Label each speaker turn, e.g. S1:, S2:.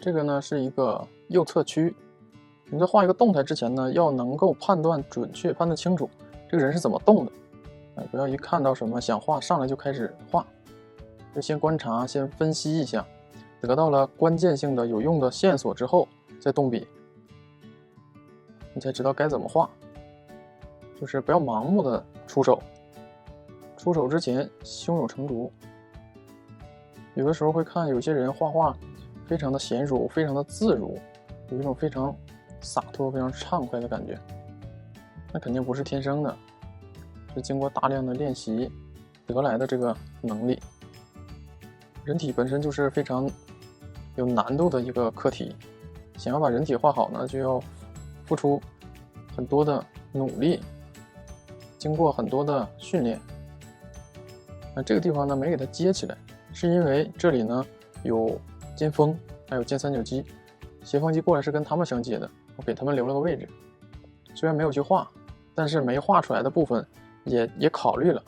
S1: 这个呢是一个右侧区。我们在画一个动态之前呢，要能够判断准确、判断清楚这个人是怎么动的。不要一看到什么想画，上来就开始画，就先观察、先分析一下，得到了关键性的、有用的线索之后再动笔，你才知道该怎么画。就是不要盲目的出手，出手之前胸有成竹。有的时候会看有些人画画非常的娴熟，非常的自如，有一种非常洒脱、非常畅快的感觉，那肯定不是天生的，是经过大量的练习得来的这个能力。人体本身就是非常有难度的一个课题，想要把人体画好呢，就要付出很多的努力，经过很多的训练。那这个地方呢没给它接起来，是因为这里呢有肩峰，还有肩三角肌，斜方肌过来是跟它们相接的，我给它们留了个位置。虽然没有去画，但是没画出来的部分也考虑了。